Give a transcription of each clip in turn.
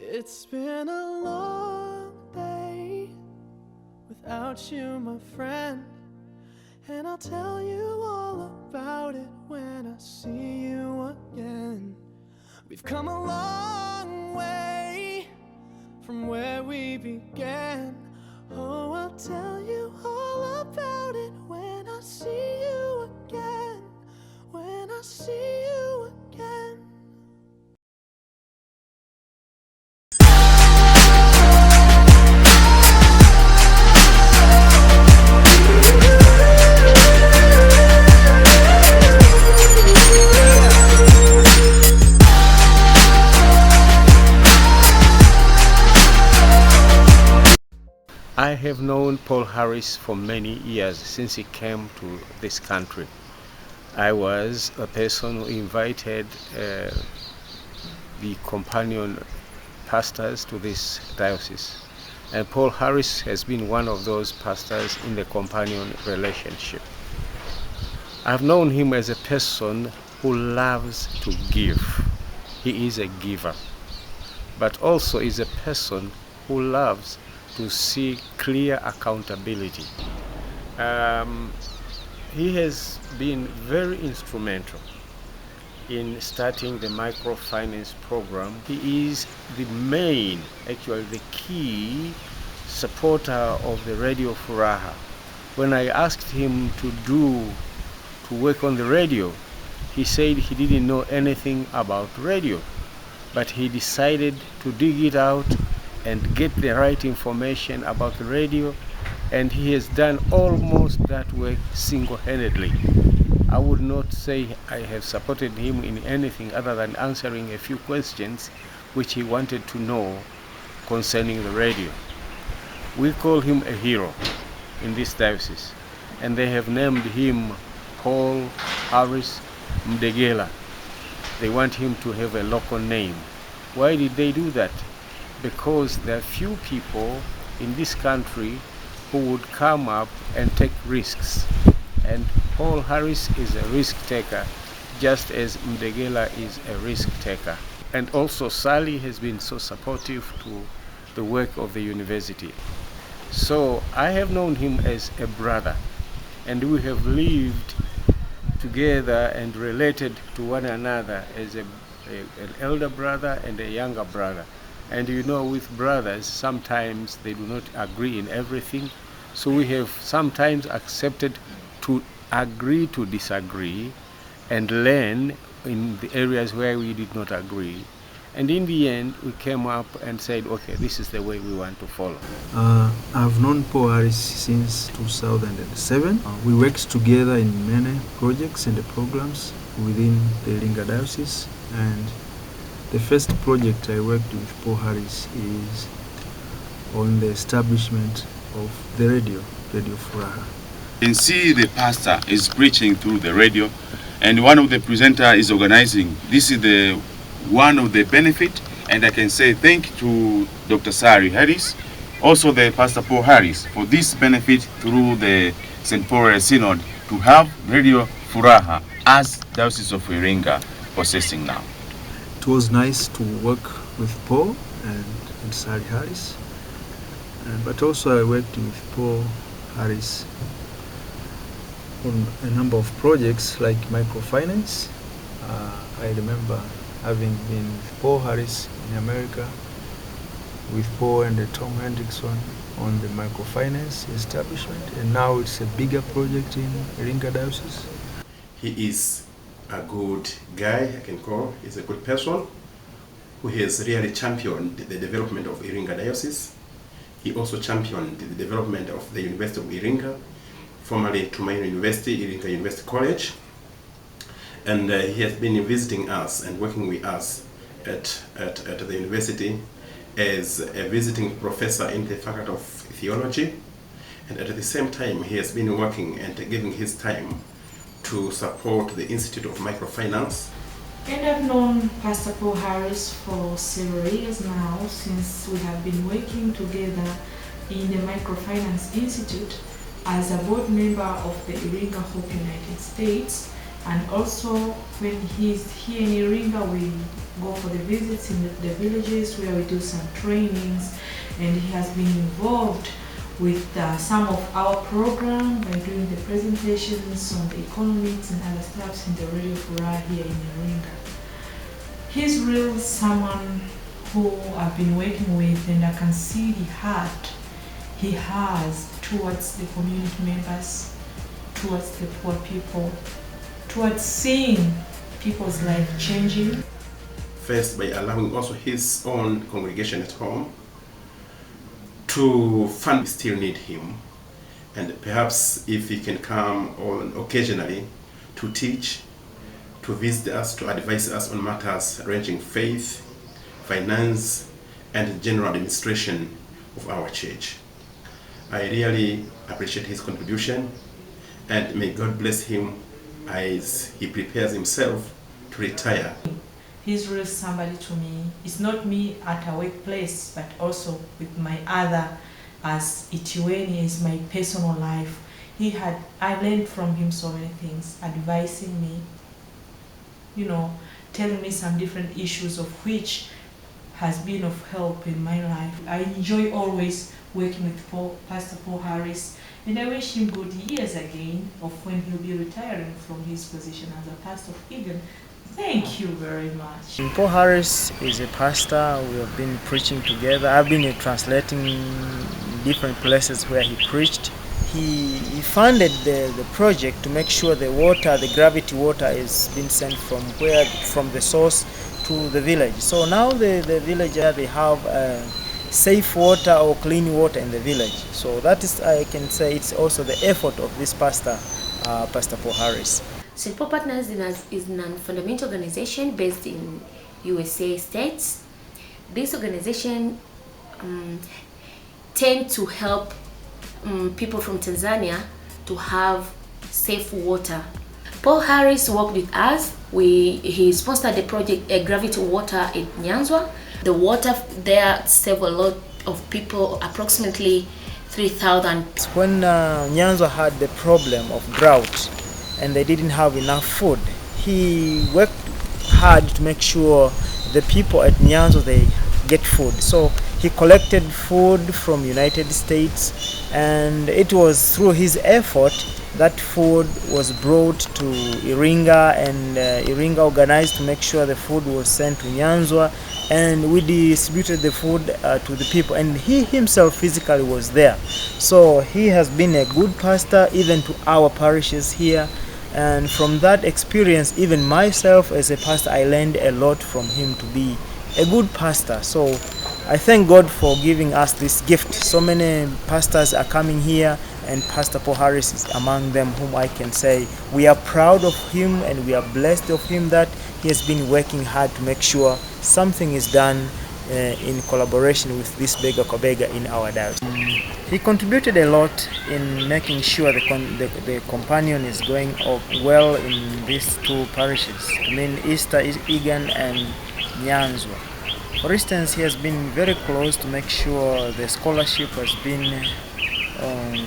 It's been a long day without you, my friend, and I'll tell you all about it when I see you again. We've come a long way from where we began. Oh, I'll tell you all about it when I see you again. When I see you again. I have known Paul Harris for many years since he came to this country. I was a person who invited the companion pastors to this diocese. And Paul Harris has been one of those pastors in the companion relationship. I've known him as a person who loves to give. He is a giver, but also is a person who loves to see clear accountability. He has been very instrumental in starting the microfinance program. He is the main, actually the key supporter of the Radio Furaha. When I asked him to work on the radio, he said he didn't know anything about radio, but he decided to dig it out and get the right information about the radio, and he has done almost that work single-handedly. I would not say I have supported him in anything other than answering a few questions which he wanted to know concerning the radio. We call him a hero in this diocese, and they have named him Paul Harris Mdegela. They want him to have a local name. Why did they do that? Because there are few people in this country who would come up and take risks. And Paul Harris is a risk taker, just as Mdegela is a risk taker. And also Sally has been so supportive to the work of the university. So I have known him as a brother, and we have lived together and related to one another as an elder brother and a younger brother. And you know, with brothers, sometimes they do not agree in everything. So we have sometimes accepted to agree to disagree and learn in the areas where we did not agree. And in the end, we came up and said, okay, this is the way we want to follow. I've known Paul Harris since 2007. We worked together in many projects and programs within the Iringa diocese. And the first project I worked with Paul Harris is on the establishment of the Radio Furaha. You can see the pastor is preaching through the radio, and one of the presenter is organizing. This is one of the benefit, and I can say thank you to Dr. Sari Harris, also the Pastor Paul Harris, for this benefit through the St. Paul Synod to have Radio Furaha as Diocese of Iringa possessing now. It was nice to work with Paul and Sally Harris, but also I worked with Paul Harris on a number of projects like microfinance. I remember having been with Paul Harris in America, with Paul and Tom Hendrickson on the microfinance establishment, and now it's a bigger project in Iringa Diocese. He is a good guy, I can call. He's a good person who has really championed the development of Iringa Diocese. He also championed the development of the University of Iringa, formerly Tumaini University, Iringa University College. And he has been visiting us and working with us at the university as a visiting professor in the Faculty of Theology. And at the same time, he has been working and giving his time to support the Institute of Microfinance. And I've known Pastor Paul Harris for several years now, since we have been working together in the Microfinance Institute as a board member of the Iringa Hope United States And also when he's here in Iringa, we go for the visits in the villages where we do some trainings, and he has been involved with some of our program by doing the presentations on the economics and other stuff in the radio fora here in Iringa. He's really someone who I've been working with, and I can see the heart he has towards the community members, towards the poor people, towards seeing people's life changing. First, by allowing also his own congregation at home to fund. We still need him, and perhaps if he can come on occasionally to teach, to visit us, to advise us on matters ranging faith, finance, and general administration of our church. I really appreciate his contribution, and may God bless him as he prepares himself to retire. He's really somebody to me. It's not me at a workplace, but also with my other, as Itiweni is my personal life. I learned from him so many things, advising me, telling me some different issues of which has been of help in my life. I enjoy always working with Pastor Paul Harris, and I wish him good years again of when he'll be retiring from his position as a pastor of Eden. Thank you very much. Paul Harris is a pastor. We have been preaching together. I've been translating different places where he preached. He funded the project to make sure the gravity water is being sent from the source to the village. So now the villagers, they have safe water or clean water in the village. So that is, I can say, it's also the effort of this pastor, Pastor Paul Harris. St. Paul Partners is a non-fundamental organization based in USA states. This organization tends to help people from Tanzania to have safe water. Paul Harris worked with us. He sponsored the project Gravity Water at Nyanzwa. The water there saved a lot of people, approximately 3,000. When Nyanzwa had the problem of drought and they didn't have enough food, he worked hard to make sure the people at Nyanzwa, they get food. So he collected food from United States, and it was through his effort that food was brought to Iringa, and Iringa organized to make sure the food was sent to Nyanzwa, and we distributed the food to the people, and he himself physically was there. So he has been a good pastor even to our parishes here, and from that experience, even myself as a pastor, I learned a lot from him to be a good pastor. So I thank God for giving us this gift. So many pastors are coming here, and Pastor Paul Harris is among them, whom I can say we are proud of him and we are blessed of him that he has been working hard to make sure something is done in collaboration with this Bega kwa Bega in our diocese. He contributed a lot in making sure the companion is going well in these two parishes, I mean Easter, Egan and Nyanzwa. For instance, he has been very close to make sure the scholarship has been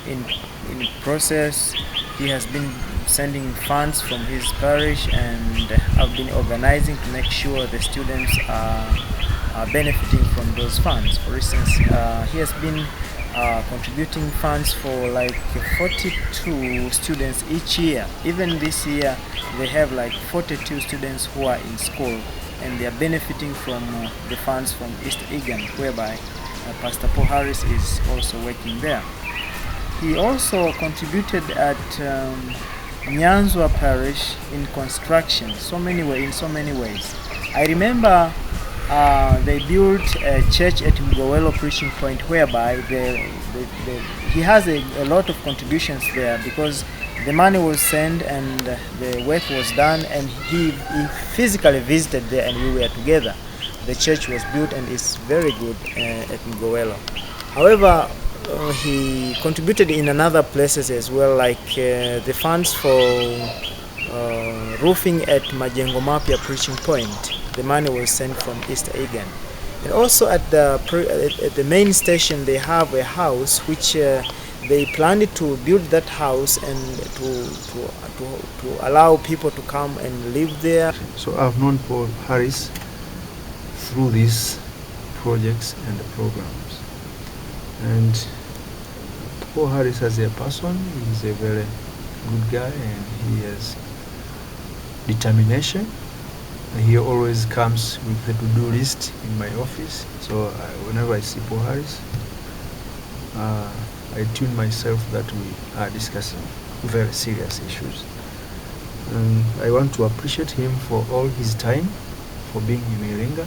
in process. He has been sending funds from his parish, and have been organizing to make sure the students are benefiting from those funds. For instance, he has been contributing funds for like 42 students each year. Even this year, they have like 42 students who are in school, and they are benefiting from the funds from East Egan, whereby Pastor Paul Harris is also working there. He also contributed at Nyanzwa Parish in construction in so many ways. I remember they built a church at Mgowelo Preaching Point, whereby he has a lot of contributions there, because the money was sent and the work was done, and he physically visited there, and we were together. The church was built and it's very good at Mgowelo. However, he contributed in other places as well, like the funds for roofing at Majengo Mapya Preaching Point. The money was sent from East Egan. And also at the main station, they have a house which they planned to build that house and to allow people to come and live there. So I've known Paul Harris through these projects and the programs. And Paul Harris as a person is a very good guy, and he has determination. He always comes with the to-do list in my office. So whenever I see Paul Harris, I tune myself that we are discussing very serious issues. And I want to appreciate him for all his time, for being in Iringa.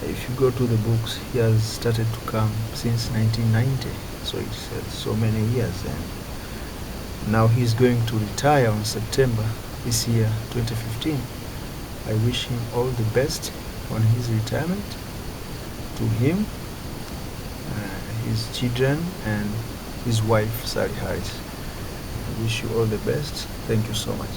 If you go to the books, he has started to come since 1990, so it's so many years, and now he's going to retire on September this year, 2015. I wish him all the best on his retirement, to him, his children, and his wife, Sally Harris. I wish you all the best. Thank you so much.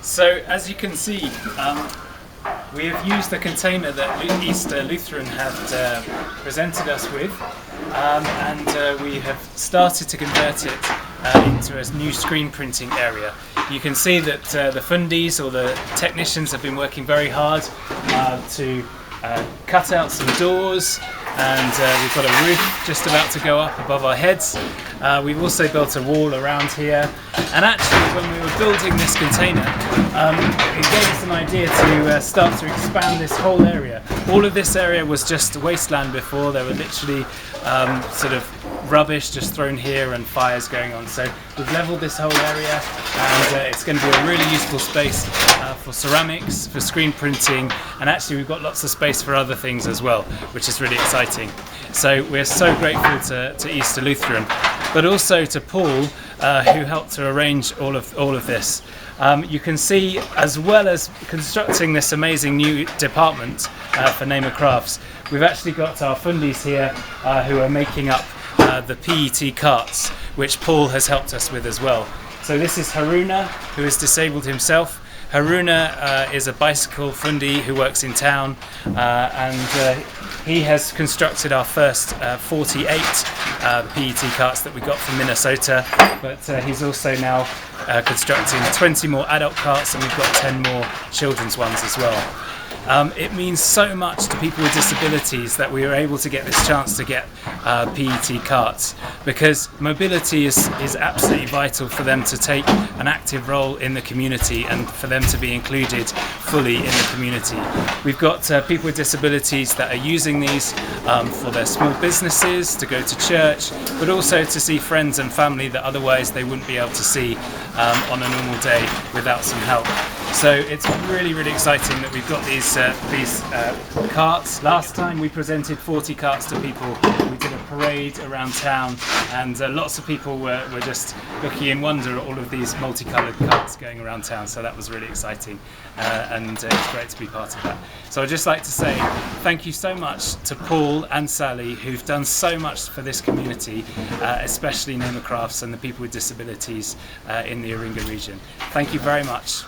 So as you can see, we have used the container that East Lutheran had presented us with, and we have started to convert it into a new screen printing area. You can see that the fundies or the technicians have been working very hard to cut out some doors, and we've got a roof just about to go up above our heads. We've also built a wall around here, and actually when we were building this container, it gave us an idea to start to expand this whole area. All of this area was just wasteland before. There were literally sort of rubbish just thrown here and fires going on. So we've leveled this whole area, and it's going to be a really useful space for ceramics, for screen printing, and actually we've got lots of space for other things as well, which is really exciting. So we're so grateful to East Lutheran, but also to Paul, who helped to arrange all of this. You can see, as well as constructing this amazing new department for Namer Crafts, we've actually got our fundies here who are making up the PET carts, which Paul has helped us with as well. So this is Haruna, who is disabled himself. Haruna is a bicycle fundi who works in town, and he has constructed our first 48 PET carts that we got from Minnesota, but he's also now constructing 20 more adult carts, and we've got 10 more children's ones as well. It means so much to people with disabilities that we are able to get this chance to get PET carts, because mobility is absolutely vital for them to take an active role in the community and for them to be included fully in the community. We've got people with disabilities that are using these for their small businesses, to go to church, but also to see friends and family that otherwise they wouldn't be able to see on a normal day without some help. So it's really, really exciting that we've got these carts. Last time we presented 40 carts to people. We did a parade around town, and lots of people were just looking in wonder at all of these multicoloured carts going around town. So that was really exciting, and it's great to be part of that. So I'd just like to say thank you so much to Paul and Sally, who've done so much for this community, especially Namer Crafts and the people with disabilities in the Iringa region. Thank you very much.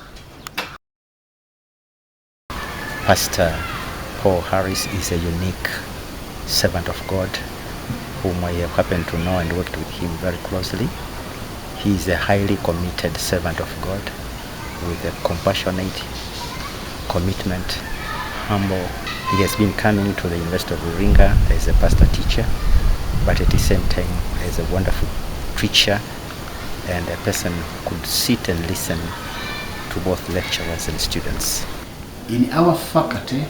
Pastor Paul Harris is a unique servant of God whom I have happened to know and worked with him very closely. He is a highly committed servant of God with a compassionate commitment, humble. He has been coming to the University of Iringa as a pastor teacher, but at the same time as a wonderful preacher and a person who could sit and listen to both lecturers and students. In our faculty,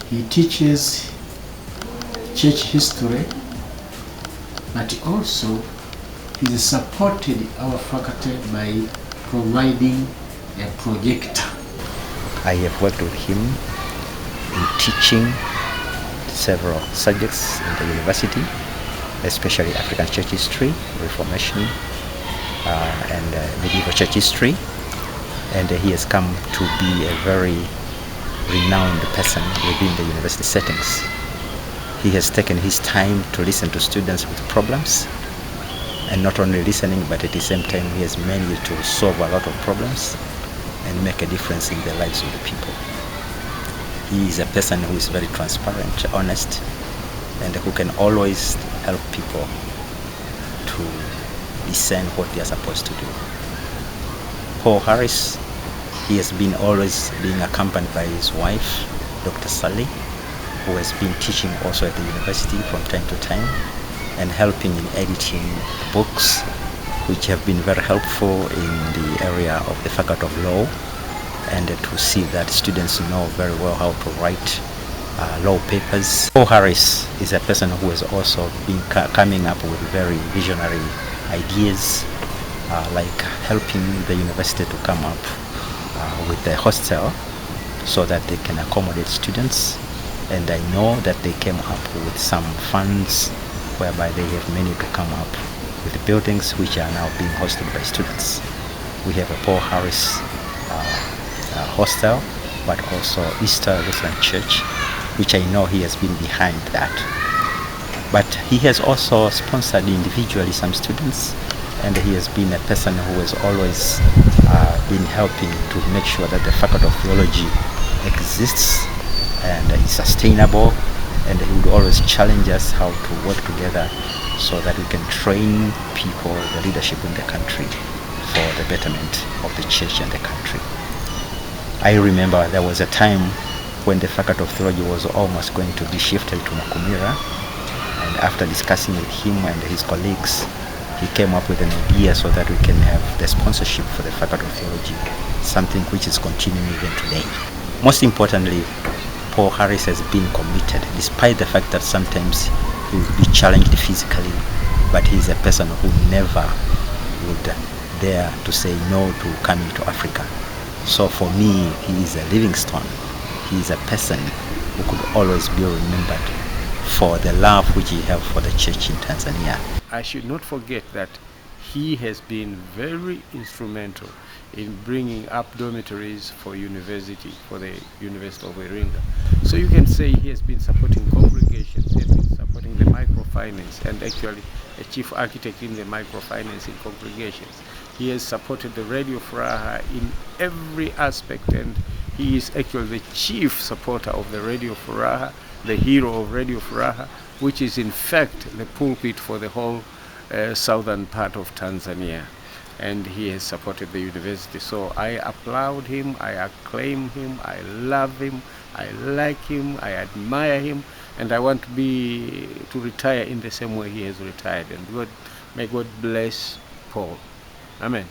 he teaches church history, but also he supported our faculty by providing a projector. I have worked with him in teaching several subjects in the university, especially African church history, Reformation, and medieval church history. And he has come to be a very renowned person within the university settings. He has taken his time to listen to students with problems, and not only listening, but at the same time he has managed to solve a lot of problems and make a difference in the lives of the people. He is a person who is very transparent, honest, and who can always help people to discern what they are supposed to do. Paul Harris, he has been always being accompanied by his wife, Dr. Sally, who has been teaching also at the university from time to time and helping in editing books, which have been very helpful in the area of the Faculty of Law, and to see that students know very well how to write law papers. Paul Harris is a person who has also been coming up with very visionary ideas, like helping the university to come up with a hostel so that they can accommodate students. And I know that they came up with some funds whereby they have managed to come up with buildings which are now being hosted by students. We have a Paul Harris hostel, but also Easter Lutheran Church, which I know he has been behind that. But he has also sponsored individually some students, and he has been a person who has always been helping to make sure that the Faculty of Theology exists and is sustainable, and he would always challenge us how to work together so that we can train people, the leadership in the country, for the betterment of the church and the country. I remember there was a time when the Faculty of Theology was almost going to be shifted to Makumira, and after discussing with him and his colleagues, he came up with an idea so that we can have the sponsorship for the Faculty of Theology, something which is continuing even today. Most importantly, Paul Harris has been committed, despite the fact that sometimes he will be challenged physically, but he is a person who never would dare to say no to coming to Africa. So for me, he is a living stone. He is a person who could always be remembered for the love which he has for the church in Tanzania. I should not forget that he has been very instrumental in bringing up dormitories for university, for the University of Iringa. So you can say he has been supporting congregations, he has been supporting the microfinance, and actually a chief architect in the microfinance in congregations. He has supported the Radio Furaha in every aspect, and he is actually the chief supporter of the Radio Furaha, the hero of Radio Furaha, which is in fact the pulpit for the whole southern part of Tanzania. And he has supported the university. So I applaud him, I acclaim him, I love him, I like him, I admire him, and I want to retire in the same way he has retired. And may God bless Paul. Amen.